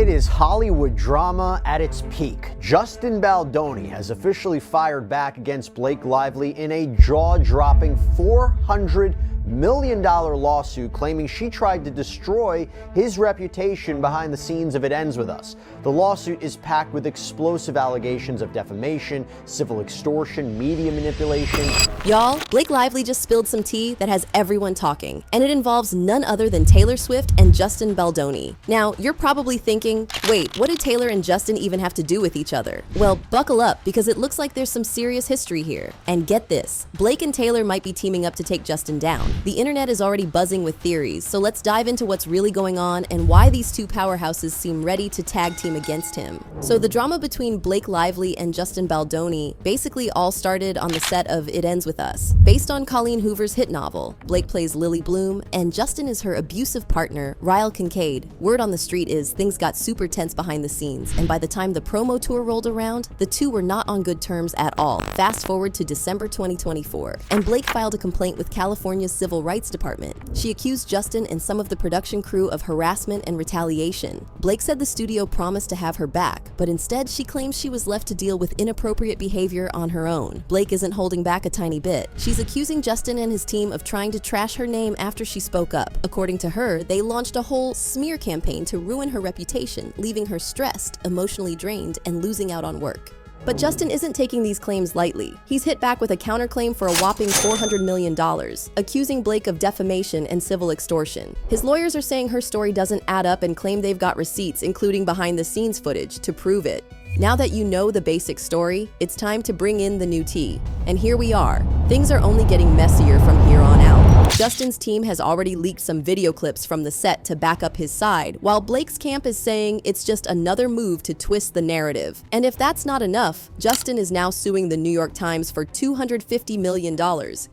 It is Hollywood drama at its peak. Justin Baldoni has officially fired back against Blake Lively in a jaw-dropping $400 million lawsuit claiming she tried to destroy his reputation behind the scenes of It Ends With Us. The lawsuit is packed with explosive allegations of defamation, civil extortion, media manipulation. Y'all, Blake Lively just spilled some tea that has everyone talking, and it involves none other than Taylor Swift and Justin Baldoni. Now, you're probably thinking, wait, what did Taylor and Justin even have to do with each other? Well, buckle up, because it looks like there's some serious history here. And get this, Blake and Taylor might be teaming up to take Justin down. The internet is already buzzing with theories, so let's dive into what's really going on and why these two powerhouses seem ready to tag team against him. So the drama between Blake Lively and Justin Baldoni basically all started on the set of It Ends With Us. Based on Colleen Hoover's hit novel, Blake plays Lily Bloom, and Justin is her abusive partner, Ryle Kincaid. Word on the street is things got super tense behind the scenes, and by the time the promo tour rolled around, the two were not on good terms at all. Fast forward to December 2024, and Blake filed a complaint with California's Civil Rights Department. She accused Justin and some of the production crew of harassment and retaliation. Blake said the studio promised to have her back, but instead she claims she was left to deal with inappropriate behavior on her own. Blake isn't holding back a tiny bit. She's accusing Justin and his team of trying to trash her name after she spoke up. According to her, they launched a whole smear campaign to ruin her reputation, leaving her stressed, emotionally drained, and losing out on work. But Justin isn't taking these claims lightly. He's hit back with a counterclaim for a whopping $400 million, accusing Blake of defamation and civil extortion. His lawyers are saying her story doesn't add up and claim they've got receipts, including behind-the-scenes footage, to prove it. Now that you know the basic story, it's time to bring in the new tea. And here we are. Things are only getting messier from here on out. Justin's team has already leaked some video clips from the set to back up his side, while Blake's camp is saying it's just another move to twist the narrative. And if that's not enough, Justin is now suing the New York Times for $250 million,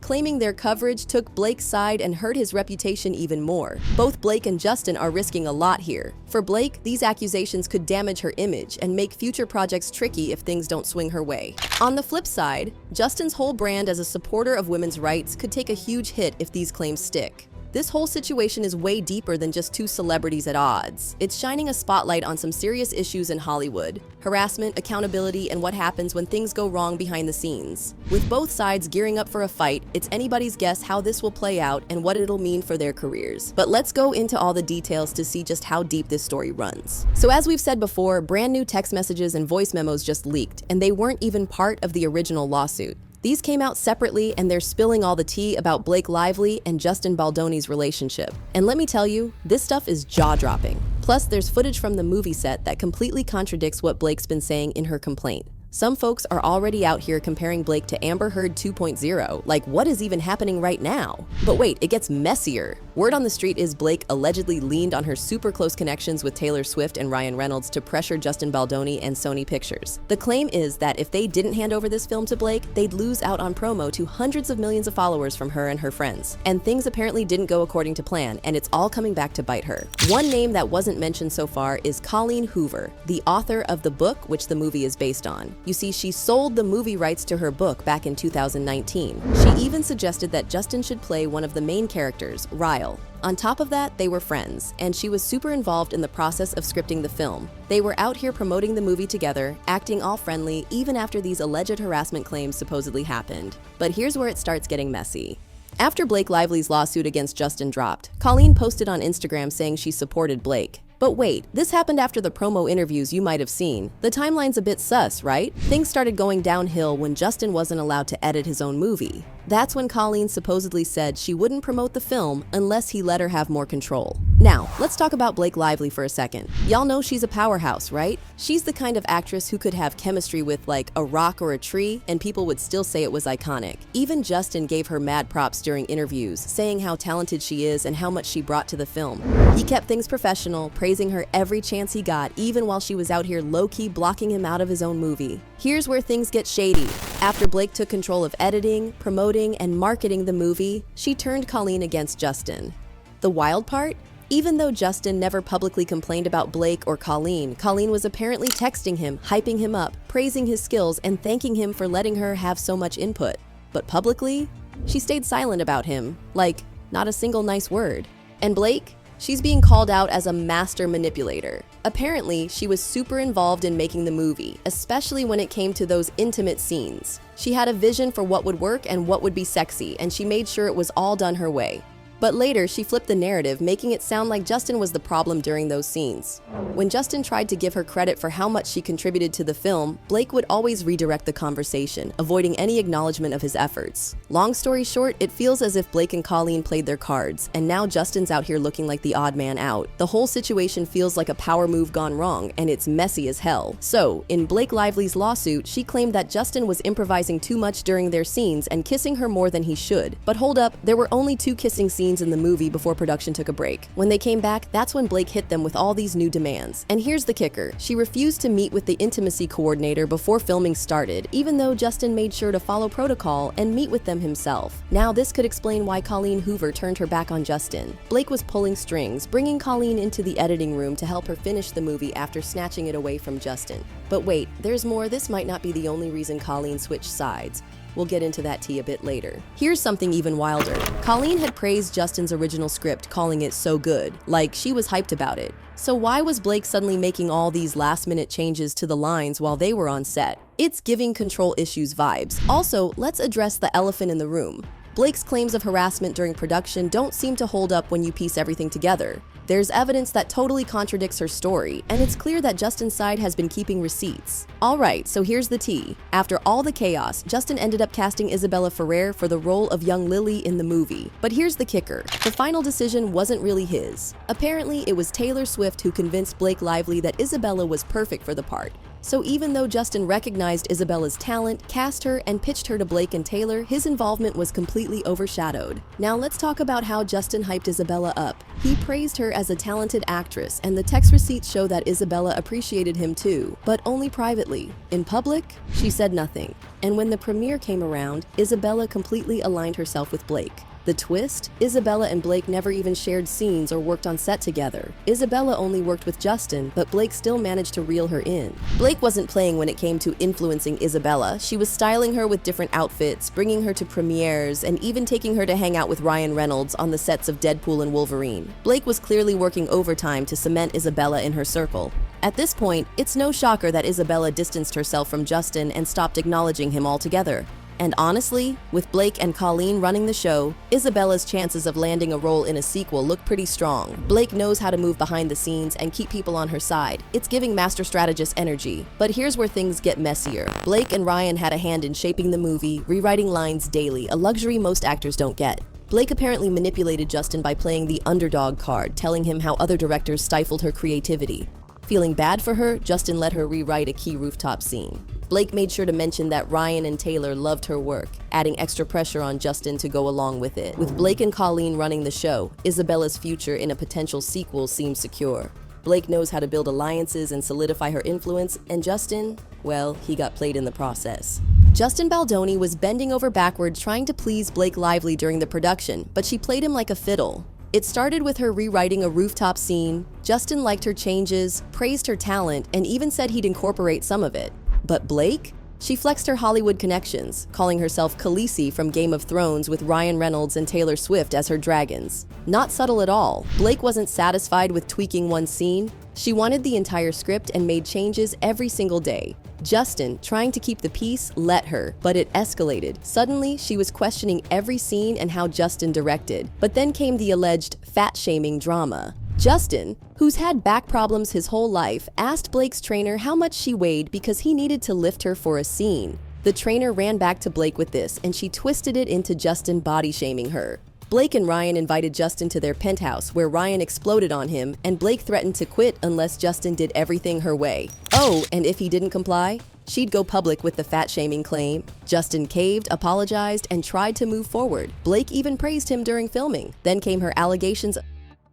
claiming their coverage took Blake's side and hurt his reputation even more. Both Blake and Justin are risking a lot here. For Blake, these accusations could damage her image and make future projects tricky if things don't swing her way. On the flip side, Justin's whole brand as a supporter of women's rights could take a huge hit if these claims stick. This whole situation is way deeper than just two celebrities at odds. It's shining a spotlight on some serious issues in Hollywood: harassment, accountability, and what happens when things go wrong behind the scenes. With both sides gearing up for a fight, it's anybody's guess how this will play out and what it'll mean for their careers. But let's go into all the details to see just how deep this story runs. So as we've said before, brand new text messages and voice memos just leaked, and they weren't even part of the original lawsuit. These came out separately, and they're spilling all the tea about Blake Lively and Justin Baldoni's relationship. And let me tell you, this stuff is jaw-dropping. Plus, there's footage from the movie set that completely contradicts what Blake's been saying in her complaint. Some folks are already out here comparing Blake to Amber Heard 2.0, like what is even happening right now? But wait, it gets messier. Word on the street is Blake allegedly leaned on her super close connections with Taylor Swift and Ryan Reynolds to pressure Justin Baldoni and Sony Pictures. The claim is that if they didn't hand over this film to Blake, they'd lose out on promo to hundreds of millions of followers from her and her friends. And things apparently didn't go according to plan, and it's all coming back to bite her. One name that wasn't mentioned so far is Colleen Hoover, the author of the book which the movie is based on. You see, she sold the movie rights to her book back in 2019. She even suggested that Justin should play one of the main characters, Ryle. On top of that, they were friends, and she was super involved in the process of scripting the film. They were out here promoting the movie together, acting all friendly, even after these alleged harassment claims supposedly happened. But here's where it starts getting messy. After Blake Lively's lawsuit against Justin dropped, Colleen posted on Instagram saying she supported Blake. But wait, this happened after the promo interviews you might have seen. The timeline's a bit sus, right? Things started going downhill when Justin wasn't allowed to edit his own movie. That's when Colleen supposedly said she wouldn't promote the film unless he let her have more control. Now, let's talk about Blake Lively for a second. Y'all know she's a powerhouse, right? She's the kind of actress who could have chemistry with like a rock or a tree and people would still say it was iconic. Even Justin gave her mad props during interviews, saying how talented she is and how much she brought to the film. He kept things professional, praising her every chance he got, even while she was out here low-key blocking him out of his own movie. Here's where things get shady. After Blake took control of editing, promoting, and marketing the movie, she turned Colleen against Justin. The wild part? Even though Justin never publicly complained about Blake or Colleen, Colleen was apparently texting him, hyping him up, praising his skills, and thanking him for letting her have so much input. But publicly, she stayed silent about him, like, not a single nice word. And Blake? She's being called out as a master manipulator. Apparently, she was super involved in making the movie, especially when it came to those intimate scenes. She had a vision for what would work and what would be sexy, and she made sure it was all done her way. But later, she flipped the narrative, making it sound like Justin was the problem during those scenes. When Justin tried to give her credit for how much she contributed to the film, Blake would always redirect the conversation, avoiding any acknowledgement of his efforts. Long story short, it feels as if Blake and Colleen played their cards, and now Justin's out here looking like the odd man out. The whole situation feels like a power move gone wrong, and it's messy as hell. So, in Blake Lively's lawsuit, she claimed that Justin was improvising too much during their scenes and kissing her more than he should. But hold up, there were only 2 kissing scenes in the movie before production took a break. When they came back, that's when Blake hit them with all these new demands. And here's the kicker. She refused to meet with the intimacy coordinator before filming started, even though Justin made sure to follow protocol and meet with them himself. Now, this could explain why Colleen Hoover turned her back on Justin. Blake was pulling strings, bringing Colleen into the editing room to help her finish the movie after snatching it away from Justin. But wait, there's more. This might not be the only reason Colleen switched sides. We'll get into that tea a bit later. Here's something even wilder. Colleen had praised Justin's original script, calling it so good, like she was hyped about it. So why was Blake suddenly making all these last-minute changes to the lines while they were on set? It's giving control issues vibes. Also, let's address the elephant in the room. Blake's claims of harassment during production don't seem to hold up when you piece everything together. There's evidence that totally contradicts her story, and it's clear that Justin's side has been keeping receipts. Alright, so here's the tea. After all the chaos, Justin ended up casting Isabella Ferrer for the role of young Lily in the movie. But here's the kicker. The final decision wasn't really his. Apparently, it was Taylor Swift who convinced Blake Lively that Isabella was perfect for the part. So even though Justin recognized Isabella's talent, cast her, and pitched her to Blake and Taylor, his involvement was completely overshadowed. Now let's talk about how Justin hyped Isabella up. He praised her as a talented actress, and the text receipts show that Isabella appreciated him too, but only privately. In public, she said nothing. And when the premiere came around, Isabella completely aligned herself with Blake. The twist? Isabella and Blake never even shared scenes or worked on set together. Isabella only worked with Justin, but Blake still managed to reel her in. Blake wasn't playing when it came to influencing Isabella. She was styling her with different outfits, bringing her to premieres, and even taking her to hang out with Ryan Reynolds on the sets of Deadpool and Wolverine. Blake was clearly working overtime to cement Isabella in her circle. At this point, it's no shocker that Isabella distanced herself from Justin and stopped acknowledging him altogether. And honestly, with Blake and Colleen running the show, Isabella's chances of landing a role in a sequel look pretty strong. Blake knows how to move behind the scenes and keep people on her side. It's giving master strategist energy. But here's where things get messier. Blake and Ryan had a hand in shaping the movie, rewriting lines daily, a luxury most actors don't get. Blake apparently manipulated Justin by playing the underdog card, telling him how other directors stifled her creativity. Feeling bad for her, Justin let her rewrite a key rooftop scene. Blake made sure to mention that Ryan and Taylor loved her work, adding extra pressure on Justin to go along with it. With Blake and Colleen running the show, Isabella's future in a potential sequel seems secure. Blake knows how to build alliances and solidify her influence, and Justin, well, he got played in the process. Justin Baldoni was bending over backwards trying to please Blake Lively during the production, but she played him like a fiddle. It started with her rewriting a rooftop scene. Justin liked her changes, praised her talent, and even said he'd incorporate some of it. But Blake? She flexed her Hollywood connections, calling herself Khaleesi from Game of Thrones with Ryan Reynolds and Taylor Swift as her dragons. Not subtle at all. Blake wasn't satisfied with tweaking one scene. She wanted the entire script and made changes every single day. Justin, trying to keep the peace, let her, but it escalated. Suddenly, she was questioning every scene and how Justin directed. But then came the alleged fat-shaming drama. Justin, who's had back problems his whole life, asked Blake's trainer how much she weighed because he needed to lift her for a scene. The trainer ran back to Blake with this, and she twisted it into Justin body-shaming her. Blake and Ryan invited Justin to their penthouse, where Ryan exploded on him, and Blake threatened to quit unless Justin did everything her way. Oh, and if he didn't comply, she'd go public with the fat-shaming claim. Justin caved, apologized, and tried to move forward. Blake even praised him during filming. Then came her allegations of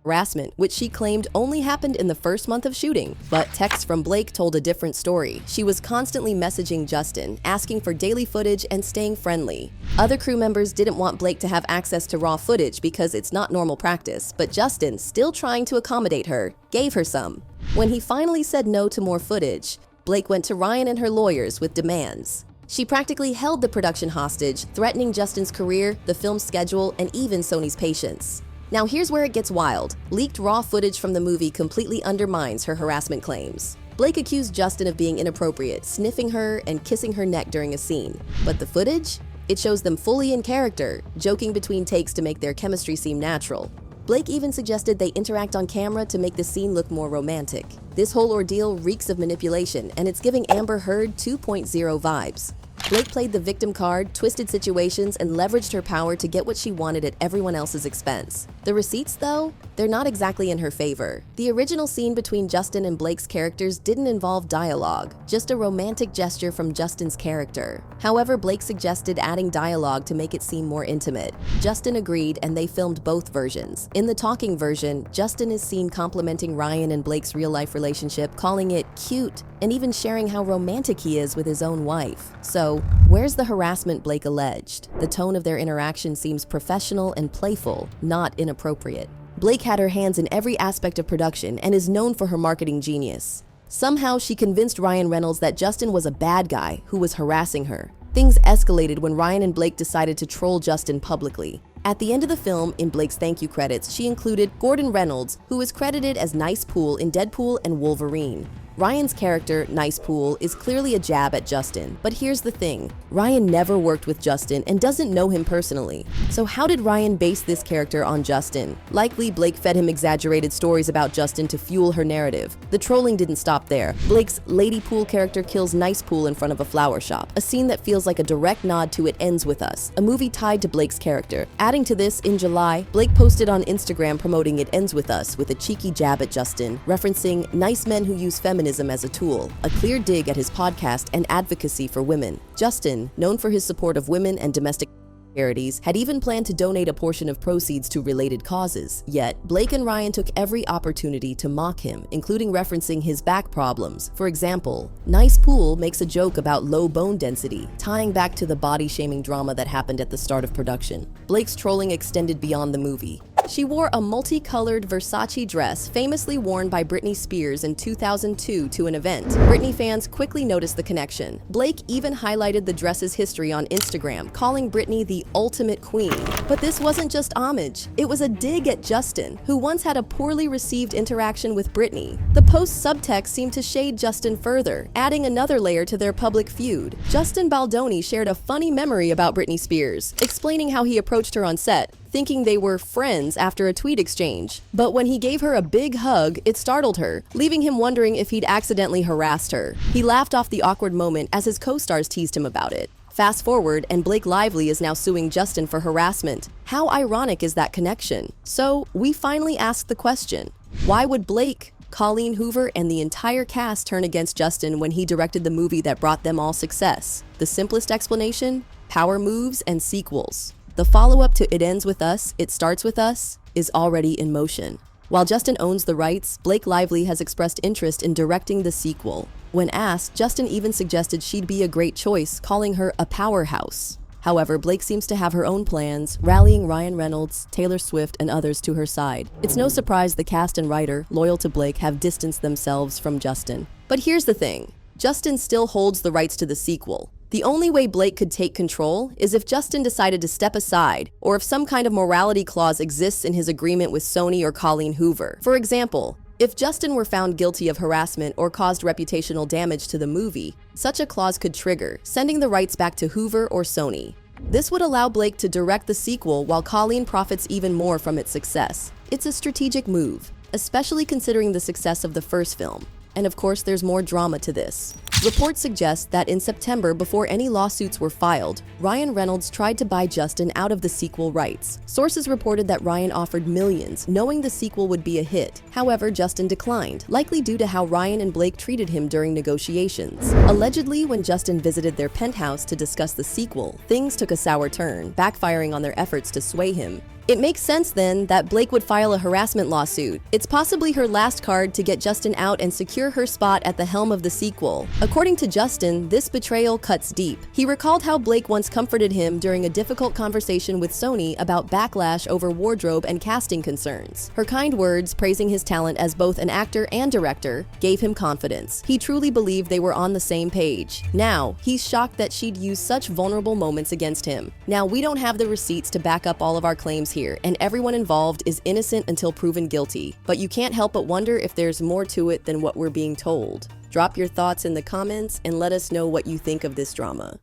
harassment, which she claimed only happened in the first month of shooting. But texts from Blake told a different story. She was constantly messaging Justin, asking for daily footage and staying friendly. Other crew members didn't want Blake to have access to raw footage because it's not normal practice, but Justin, still trying to accommodate her, gave her some. When he finally said no to more footage, Blake went to Ryan and her lawyers with demands. She practically held the production hostage, threatening Justin's career, the film's schedule, and even Sony's patience. Now here's where it gets wild. Leaked raw footage from the movie completely undermines her harassment claims. Blake accused Justin of being inappropriate, sniffing her and kissing her neck during a scene. But the footage? It shows them fully in character, joking between takes to make their chemistry seem natural. Blake even suggested they interact on camera to make the scene look more romantic. This whole ordeal reeks of manipulation, and it's giving Amber Heard 2.0 vibes. Blake played the victim card, twisted situations, and leveraged her power to get what she wanted at everyone else's expense. The receipts, though, they're not exactly in her favor. The original scene between Justin and Blake's characters didn't involve dialogue, just a romantic gesture from Justin's character. However, Blake suggested adding dialogue to make it seem more intimate. Justin agreed, and they filmed both versions. In the talking version, Justin is seen complimenting Ryan and Blake's real-life relationship, calling it cute, and even sharing how romantic he is with his own wife. So, where's the harassment Blake alleged? The tone of their interaction seems professional and playful, not inappropriate. Blake had her hands in every aspect of production and is known for her marketing genius. Somehow, she convinced Ryan Reynolds that Justin was a bad guy who was harassing her. Things escalated when Ryan and Blake decided to troll Justin publicly. At the end of the film, in Blake's thank you credits, she included Gordon Reynolds, who is credited as Nice Pool in Deadpool and Wolverine. Ryan's character, Nice Pool, is clearly a jab at Justin. But here's the thing, Ryan never worked with Justin and doesn't know him personally. So how did Ryan base this character on Justin? Likely, Blake fed him exaggerated stories about Justin to fuel her narrative. The trolling didn't stop there. Blake's Lady Pool character kills Nice Pool in front of a flower shop, a scene that feels like a direct nod to It Ends With Us, a movie tied to Blake's character. Adding to this, in July, Blake posted on Instagram promoting It Ends With Us with a cheeky jab at Justin, referencing nice men who use feminism as a tool, a clear dig at his podcast and advocacy for women. Justin, known for his support of women and domestic charities, had even planned to donate a portion of proceeds to related causes. Yet, Blake and Ryan took every opportunity to mock him, including referencing his back problems. For example, Nice Pool makes a joke about low bone density, tying back to the body-shaming drama that happened at the start of production. Blake's trolling extended beyond the movie. She wore a multicolored Versace dress famously worn by Britney Spears in 2002 to an event. Britney fans quickly noticed the connection. Blake even highlighted the dress's history on Instagram, calling Britney the ultimate queen. But this wasn't just homage. It was a dig at Justin, who once had a poorly received interaction with Britney. The post's subtext seemed to shade Justin further, adding another layer to their public feud. Justin Baldoni shared a funny memory about Britney Spears, explaining how he approached her on set, thinking they were friends after a tweet exchange. But when he gave her a big hug, it startled her, leaving him wondering if he'd accidentally harassed her. He laughed off the awkward moment as his co-stars teased him about it. Fast forward, and Blake Lively is now suing Justin for harassment. How ironic is that connection? So, we finally asked the question, why would Blake, Colleen Hoover, and the entire cast turn against Justin when he directed the movie that brought them all success? The simplest explanation? Power moves and sequels. The follow-up to It Ends With Us, It Starts With Us is already in motion. While Justin owns the rights, Blake Lively has expressed interest in directing the sequel. When asked, Justin even suggested she'd be a great choice, calling her a powerhouse. However, Blake seems to have her own plans, rallying Ryan Reynolds, Taylor Swift, and others to her side. It's no surprise the cast and writer, loyal to Blake, have distanced themselves from Justin. But here's the thing, Justin still holds the rights to the sequel. The only way Blake could take control is if Justin decided to step aside, or if some kind of morality clause exists in his agreement with Sony or Colleen Hoover. For example, if Justin were found guilty of harassment or caused reputational damage to the movie, such a clause could trigger, sending the rights back to Hoover or Sony. This would allow Blake to direct the sequel while Colleen profits even more from its success. It's a strategic move, especially considering the success of the first film. And of course, there's more drama to this. Reports suggest that in September, before any lawsuits were filed, Ryan Reynolds tried to buy Justin out of the sequel rights. Sources reported that Ryan offered millions, knowing the sequel would be a hit. However, Justin declined, likely due to how Ryan and Blake treated him during negotiations. Allegedly, when Justin visited their penthouse to discuss the sequel, things took a sour turn, backfiring on their efforts to sway him. It makes sense then that Blake would file a harassment lawsuit. It's possibly her last card to get Justin out and secure her spot at the helm of the sequel. According to Justin, this betrayal cuts deep. He recalled how Blake once comforted him during a difficult conversation with Sony about backlash over wardrobe and casting concerns. Her kind words, praising his talent as both an actor and director, gave him confidence. He truly believed they were on the same page. Now, he's shocked that she'd use such vulnerable moments against him. Now, we don't have the receipts to back up all of our claims here, here, and everyone involved is innocent until proven guilty. But you can't help but wonder if there's more to it than what we're being told. Drop your thoughts in the comments and let us know what you think of this drama.